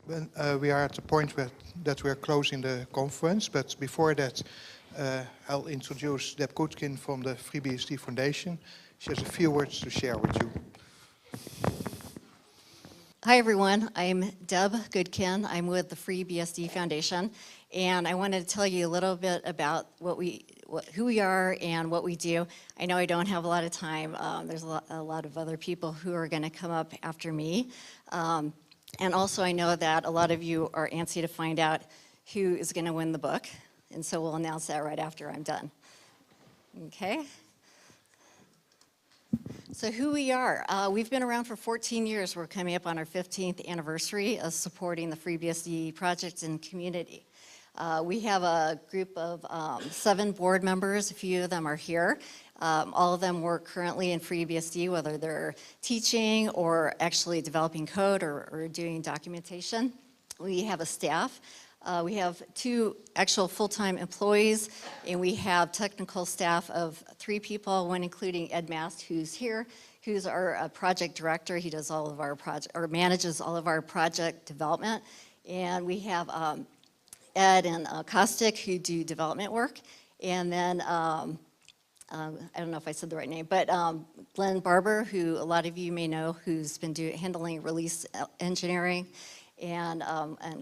We are at the point that we are closing the conference, but before that, I'll introduce Deb Goodkin from the FreeBSD Foundation. She has a few words to share with you. Hi everyone, I'm Deb Goodkin. I'm with the FreeBSD Foundation, and I wanted to tell you a little bit about who we are and what we do. I know I don't have a lot of time. There's a lot of other people who are going to come up after me. And also I know that a lot of you are antsy to find out who is going to win the book, and so we'll announce that right after I'm done. Okay? So who we are, we've been around for 14 years. We're coming up on our 15th anniversary of supporting the FreeBSD project and community. We have a group of 7 board members. A few of them are here. All of them work currently in FreeBSD, whether they're teaching or actually developing code or doing documentation. We have a staff. We have 2 actual full-time employees, and we have technical staff of 3 people, one including Ed Mast, who's here, who's our project director. He does all of our manages all of our project development. And we have Ed and Kostik, who do development work. And then, I don't know if I said the right name, but Glenn Barber, who a lot of you may know, who's been handling release engineering, and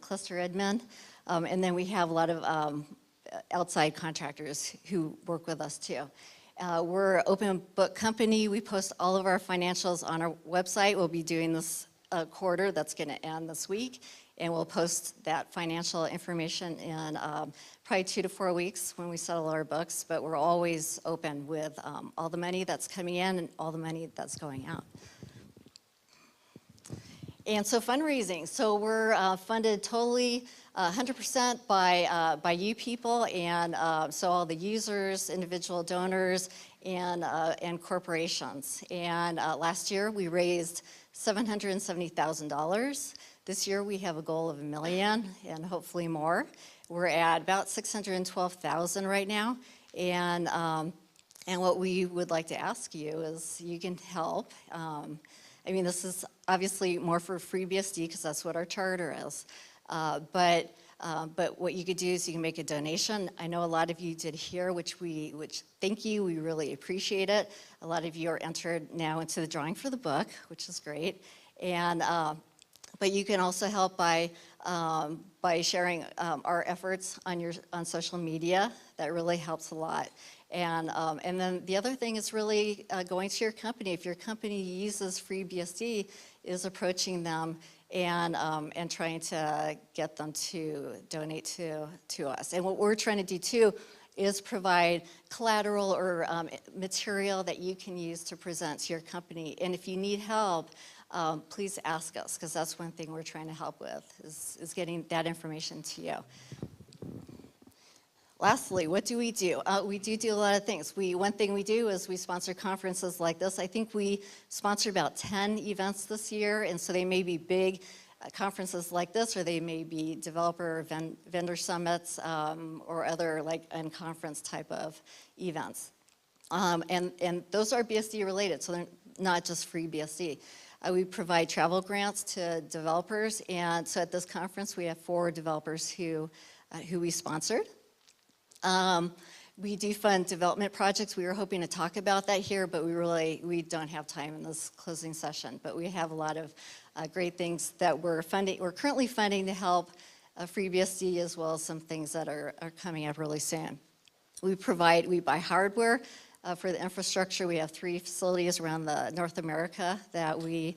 cluster admin. And then we have a lot of outside contractors who work with us too. We're an open book company. We post all of our financials on our website. We'll be doing this quarter that's going to end this week, and we'll post that financial information in probably 2 to 4 weeks when we settle our books, but we're always open with all the money that's coming in and all the money that's going out. And so fundraising, so we're funded totally 100% by you people, and so all the users, individual donors, and corporations. And last year we raised $770,000. This year we have a goal of $1 million and hopefully more. We're at about 612,000 right now, and what we would like to ask you is you can help. I mean, this is obviously more for FreeBSD because that's what our charter is. But what you could do is you can make a donation. I know a lot of you did here, which thank you, we really appreciate it. A lot of you are entered now into the drawing for the book, which is great. And but you can also help by sharing our efforts on social media. That really helps a lot. And then the other thing is really going to your company. If your company uses FreeBSD, is approaching them and trying to get them to donate to us. And what we're trying to do too is provide collateral or material that you can use to present to your company. And if you need help, please ask us, because that's one thing we're trying to help with, is getting that information to you. Lastly, what do? We do a lot of things. One thing we do is we sponsor conferences like this. I think we sponsored about 10 events this year, and so they may be big conferences like this, or they may be developer vendor summits or other like conference type of events. And those are BSD related, so they're not just FreeBSD. We provide travel grants to developers, and so at this conference we have 4 developers who we sponsored. We do fund development projects. We were hoping to talk about that here, but we don't have time in this closing session. But we have a lot of great things that we're currently funding to help FreeBSD, as well as some things that are coming up really soon. We buy hardware for the infrastructure. We have 3 facilities around North America that we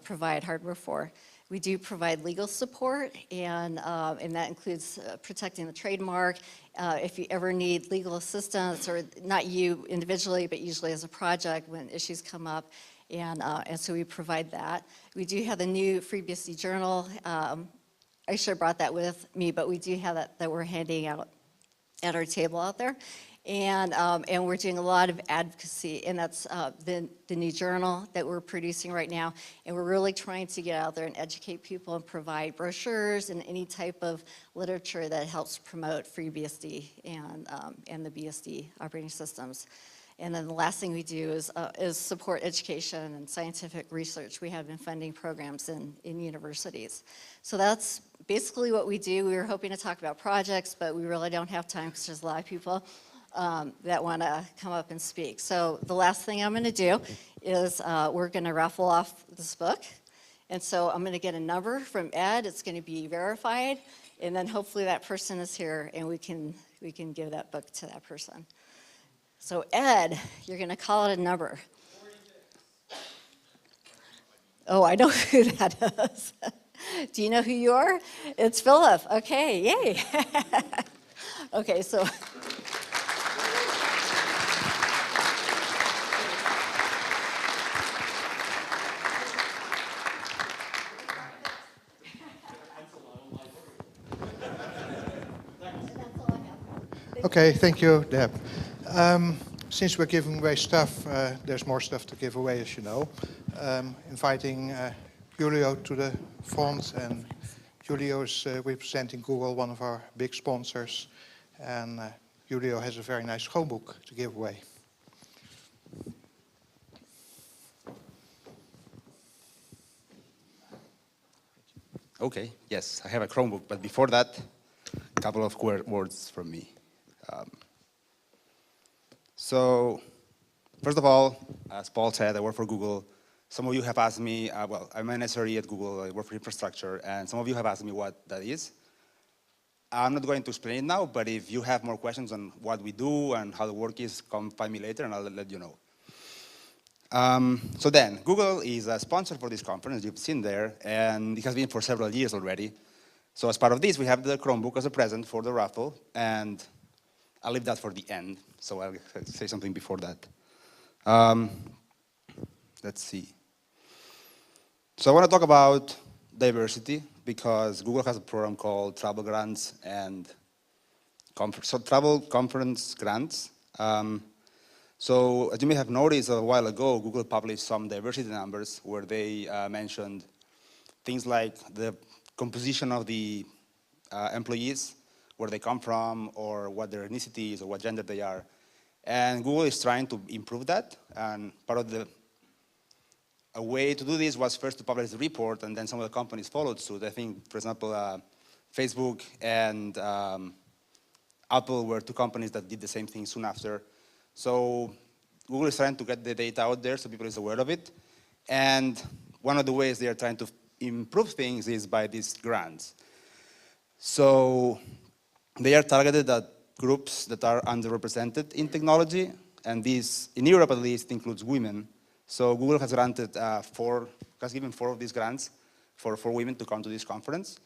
provide hardware for. We do provide legal support, and that includes protecting the trademark. If you ever need legal assistance, or not you individually, but usually as a project when issues come up, and so we provide that. We do have the new FreeBSD journal. I should have brought that with me, but we do have that we're handing out at our table out there. And we're doing a lot of advocacy, and that's the new journal that we're producing right now. And we're really trying to get out there and educate people and provide brochures and any type of literature that helps promote FreeBSD and the BSD operating systems. And then the last thing we do is support education and scientific research. We have been funding programs in universities. So that's basically what we do. We were hoping to talk about projects, but we really don't have time because there's a lot of people that want to come up and speak. So the last thing I'm going to do is we're going to raffle off this book. And so I'm going to get a number from Ed. It's going to be verified. And then hopefully that person is here and we can give that book to that person. So Ed, you're going to call it a number. 46. Oh, I know who that is. Do you know who you are? It's Philip. Okay, yay. Okay, so. Okay, thank you, Deb. Since we're giving away stuff, there's more stuff to give away, as you know. Inviting Julio to the front, and Julio is representing Google, one of our big sponsors, and Julio has a very nice Chromebook to give away. Okay, yes, I have a Chromebook, but before that, a couple of words from me. So, first of all, as Paul said, I work for Google. Some of you have asked me, well, I'm an SRE at Google, I work for infrastructure, and some of you have asked me what that is. I'm not going to explain it now, but if you have more questions on what we do and how the work is, come find me later and I'll let you know. So then, Google is a sponsor for this conference, you've seen there, and it has been for several years already. So as part of this, we have the Chromebook as a present for the raffle, and I'll leave that for the end, so I'll say something before that. Let's see. So I want to talk about diversity, because Google has a program called Travel Grants and Travel Conference Grants. So as you may have noticed a while ago, Google published some diversity numbers where they mentioned things like the composition of the employees, where they come from, or what their ethnicity is, or what gender they are. And Google is trying to improve that, and part of a way to do this was first to publish the report, and then some of the companies followed suit. I think, for example, Facebook and Apple were two companies that did the same thing soon after. So Google is trying to get the data out there so people is aware of it. And one of the ways they are trying to improve things is by these grants. So they are targeted at groups that are underrepresented in technology, and this, in Europe at least, includes women. So Google has granted has given 4 of these grants for women to come to this conference.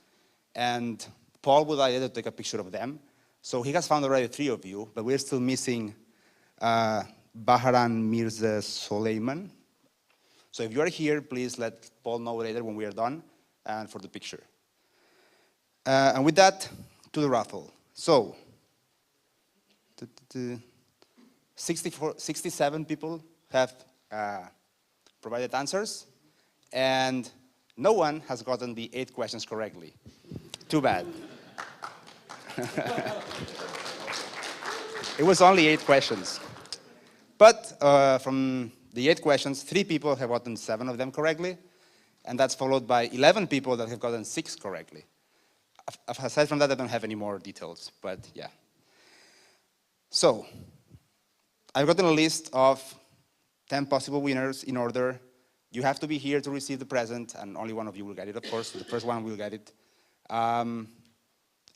And Paul would like to take a picture of them. So he has found already 3 of you, but we're still missing Baharan Mirza Soleiman. So if you are here, please let Paul know later when we are done and for the picture. And with that, to the raffle. So, 67 people have provided answers, and no one has gotten the 8 questions correctly. Too bad. It was only 8 questions. But from the 8 questions, 3 people have gotten 7 of them correctly, and that's followed by 11 people that have gotten 6 correctly. Aside from that, I don't have any more details, but yeah. So, I've gotten a list of 10 possible winners in order. You have to be here to receive the present, and only one of you will get it, of course. The first one will get it. And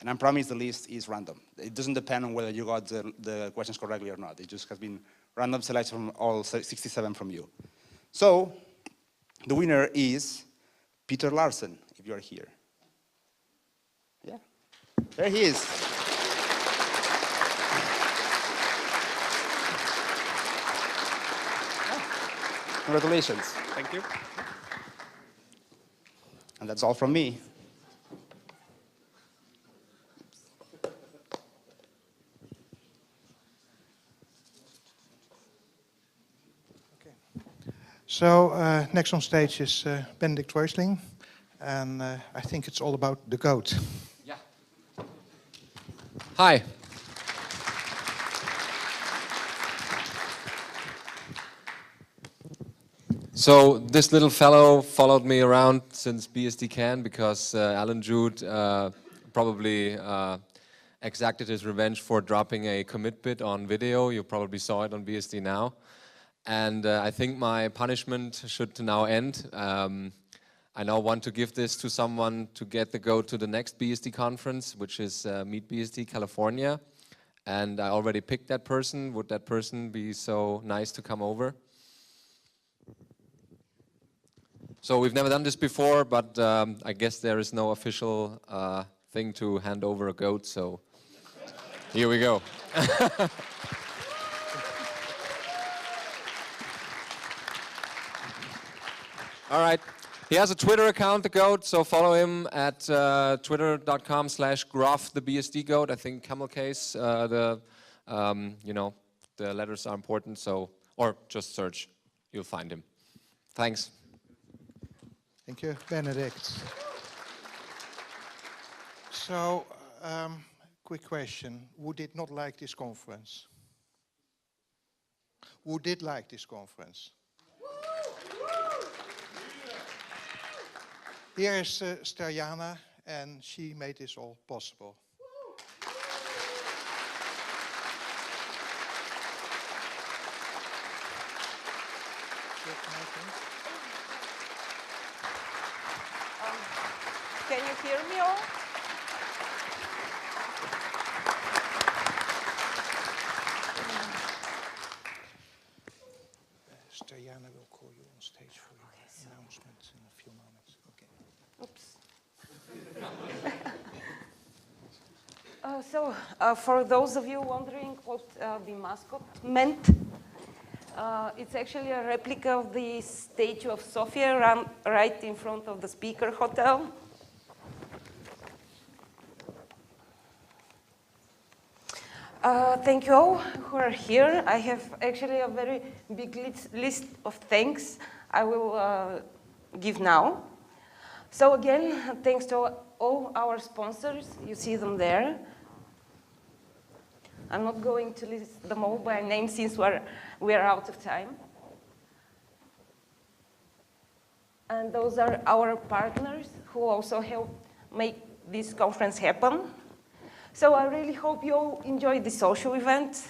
I promise the list is random. It doesn't depend on whether you got the questions correctly or not. It just has been random selection from all 67 from you. So, the winner is Peter Larsen, if you are here. Yeah, there he is. Congratulations. Thank you. And that's all from me. So next on stage is Benedict Roisling, and I think it's all about the goat. Yeah. Hi. So this little fellow followed me around since BSDcon because Alan Jude probably exacted his revenge for dropping a commit bit on video. You probably saw it on BSD Now. And I think my punishment should now end. I now want to give this to someone to get the go to the next BSD conference, which is Meet BSD California. And I already picked that person. Would that person be so nice to come over? So we've never done this before, but I guess there is no official thing to hand over a goat, so here we go. All right. He has a Twitter account, the goat, so follow him at twitter.com/grofthebsdgoat. I think camel case, you know, the letters are important, so, or just search, you'll find him. Thanks. Thank you, Benedict. So, quick question. Who did not like this conference? Who did like this conference? Here is Stajana, and she made this all possible. Can you hear me all? Stajana will call you on stage for your announcement in a few moments. Okay. Oops. For those of you wondering what the mascot meant, it's actually a replica of the statue of Sofia right in front of the Speaker Hotel. Thank you all who are here. I have actually a very big list of thanks I will give now. So again, thanks to all our sponsors. You see them there. I'm not going to list them all by name since we are out of time. And those are our partners who also help make this conference happen. So I really hope you all enjoyed the social event.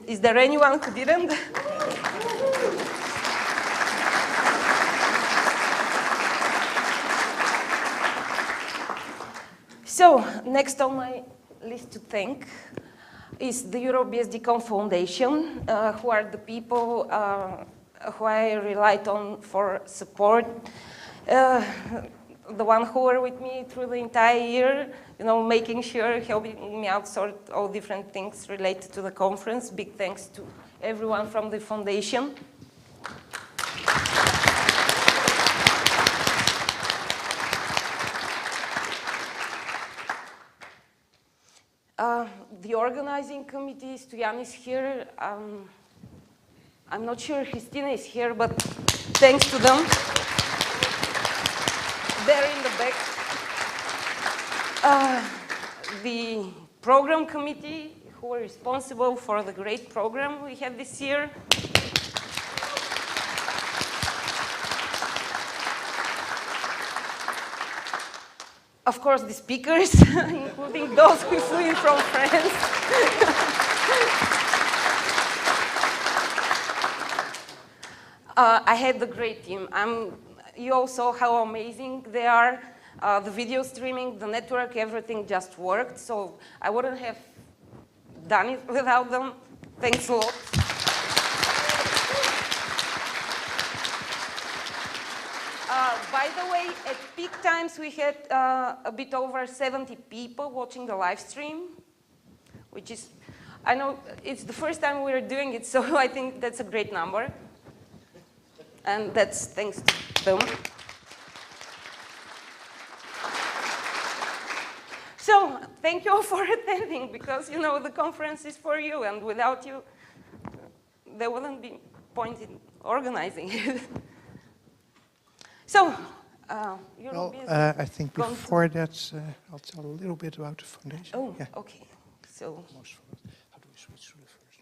Is there anyone who didn't? So next on my list to thank is the EuroBSDcon Foundation, who are the people who I relied on for support. The one who were with me through the entire year, you know, making sure, helping me out sort all different things related to the conference. Big thanks to everyone from the foundation. The organizing committee, Stoyan is here. I'm not sure Christina is here, but thanks to them. There in the back. The program committee, who are responsible for the great program we had this year. Of course, the speakers, including those who flew in from France. I had a great team. You all saw how amazing they are. The video streaming, the network, everything just worked. So I wouldn't have done it without them. Thanks a lot. By the way, at peak times, we had a bit over 70 people watching the live stream, which is, I know it's the first time we're doing it, so I think that's a great number. And that's thanks to them. So thank you all for attending, because, you know, the conference is for you, and without you, there wouldn't be point in organizing it. So, I think before that, I'll tell a little bit about the foundation. Oh, yeah. Okay. So, How do we switch to the first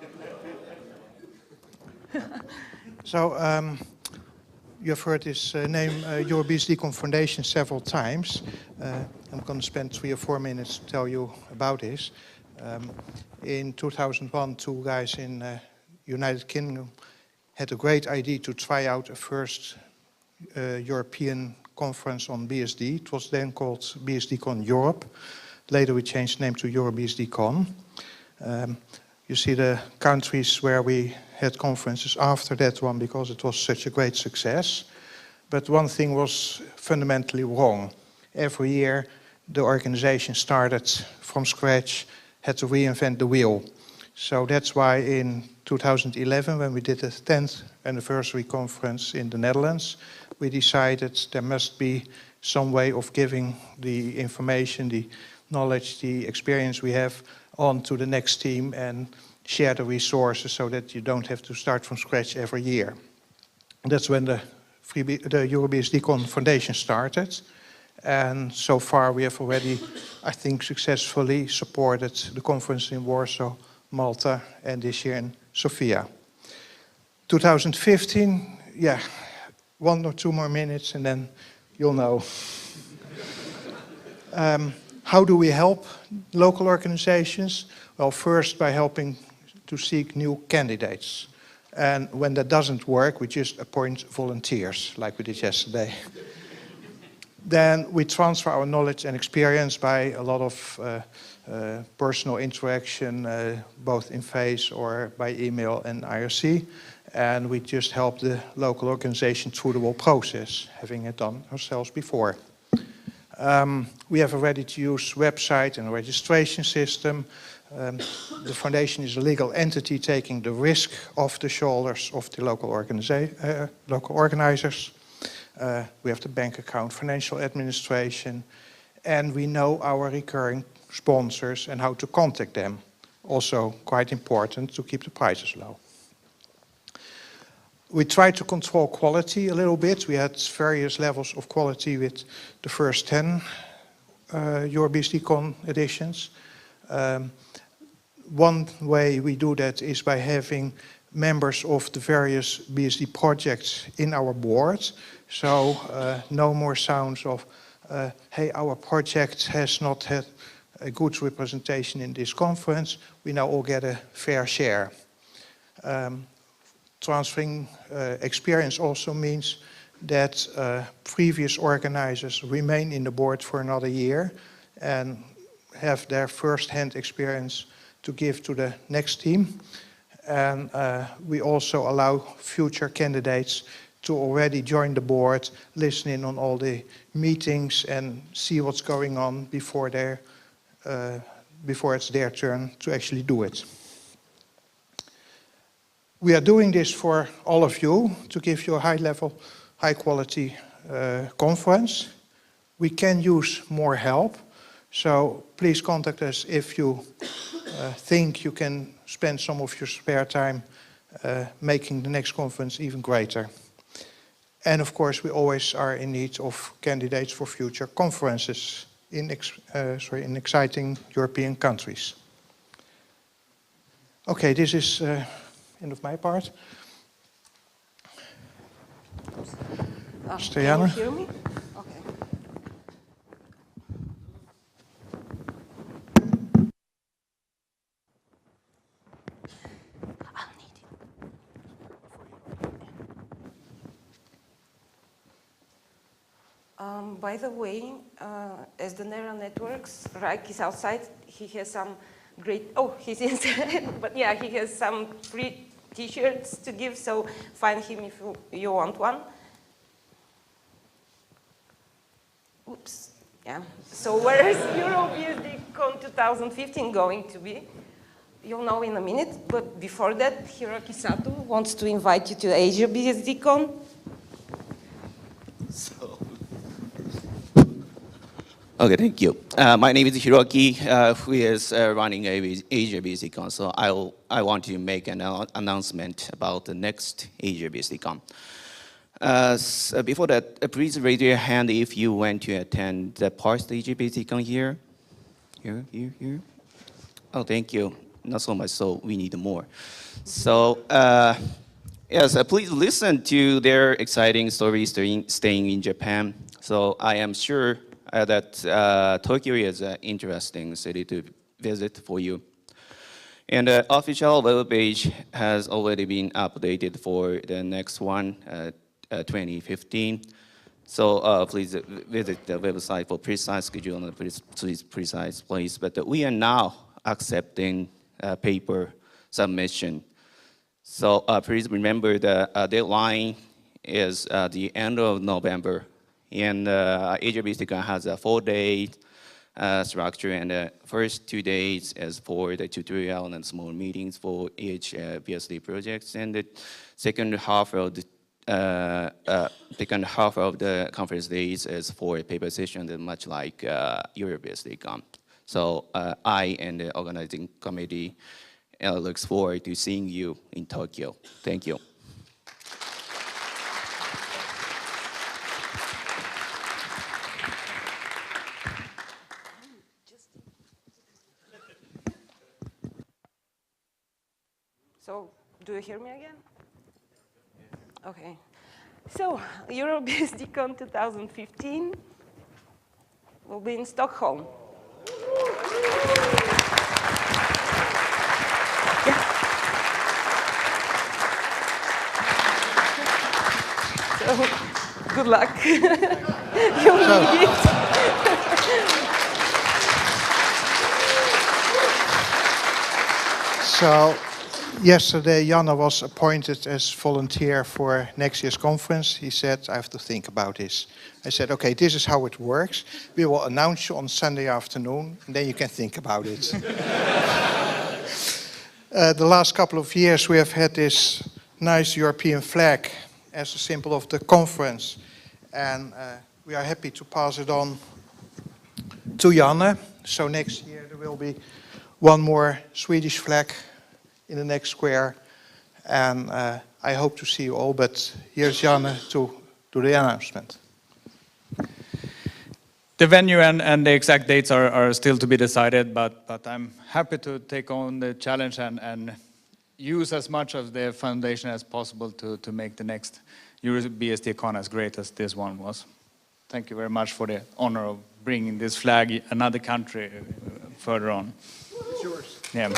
one? So you've heard this name, EuroBSDcon Foundation, several times. I'm going to spend 3 or 4 minutes to tell you about this. In 2001, 2 guys in United Kingdom had a great idea to try out a first European conference on BSD. It was then called BSDcon Europe. Later we changed the name to EuroBSDcon. You see the countries where we had conferences after that one because it was such a great success. But one thing was fundamentally wrong. Every year the organization started from scratch, had to reinvent the wheel. So that's why in 2011, when we did the 10th anniversary conference in the Netherlands, we decided there must be some way of giving the information, the knowledge, the experience we have on to the next team and share the resources so that you don't have to start from scratch every year. That's when the EuroBSDcon Foundation started. And so far we have already, I think, successfully supported the conference in Warsaw, Malta, and this year in Sofia. 2015, yeah, 1 or 2 more minutes and then you'll know. How do we help local organizations? Well, first by helping to seek new candidates. And when that doesn't work, we just appoint volunteers, like we did yesterday. Then we transfer our knowledge and experience by a lot of personal interaction, both in face or by email and IRC. And we just help the local organization through the whole process, having it done ourselves before. We have a ready-to-use website and a registration system. The foundation is a legal entity taking the risk off the shoulders of the local organizers. We have the bank account, financial administration, and we know our recurring sponsors and how to contact them. Also quite important to keep the prices low. We try to control quality a little bit. We had various levels of quality with the first 10 EuroBSDcon editions. One way we do that is by having members of the various BSD projects in our board. So no more sounds of, hey, our project has not had a good representation in this conference. We now all get a fair share. Transferring experience also means that previous organizers remain in the board for another year and have their first-hand experience to give to the next team. And we also allow future candidates to already join the board, listen in on all the meetings and see what's going on before it's their turn to actually do it. We are doing this for all of you to give you a high-level, high-quality conference. We can use more help, so please contact us if you think you can spend some of your spare time making the next conference even greater. And of course, we always are in need of candidates for future conferences in exciting European countries. Okay, this is end of my part. Can you hear me? Okay. I'll need it. By the way, as the neural networks, Raik is outside. He has some great, oh, he's inside, but yeah, he has some free t-shirts to give, so find him if you want one. Oops, yeah. So where is EuroBSDcon 2015 going to be? You'll know in a minute, but before that, Hiroki Sato wants to invite you to EuroBSDcon. Okay, thank you. My name is Hiroki, who is running EuroBSDcon. So I want to make an announcement about the next EuroBSDcon. So before that, please raise your hand if you want to attend the past EuroBSDcon here. Here. Oh, thank you. Not so much, so we need more. So Yes, please listen to their exciting stories staying in Japan. So I am sure that Tokyo is an interesting city to visit for you. And the official web page has already been updated for the next one, 2015. So please visit the website for precise schedule and precise place. But we are now accepting paper submission. So please remember the deadline is the end of November. And EuroBSDcon has a 4-day structure, and the first 2 days is for the tutorial and small meetings for each BSD projects, and the second half of the conference days is for a paper session, and much like EuroBSDcon. So I and the organizing committee looks forward to seeing you in Tokyo. Thank you. So, do you hear me again? Okay. So, EuroBSDcon 2015 will be in Stockholm. Yeah. So, good luck. You'll need it. So, yesterday, Janne was appointed as volunteer for next year's conference. He said, I have to think about this. I said, okay, this is how it works. We will announce you on Sunday afternoon, and then you can think about it. The last couple of years, we have had this nice European flag as a symbol of the conference. And we are happy to pass it on to Janne. So next year, there will be one more Swedish flag in the next square, and I hope to see you all, but here's Janne to do the announcement. The venue and the exact dates are still to be decided, but I'm happy to take on the challenge and use as much of the foundation as possible to make the next EuroBSDcon as great as this one was. Thank you very much for the honor of bringing this flag another country further on. It's yours. Yeah.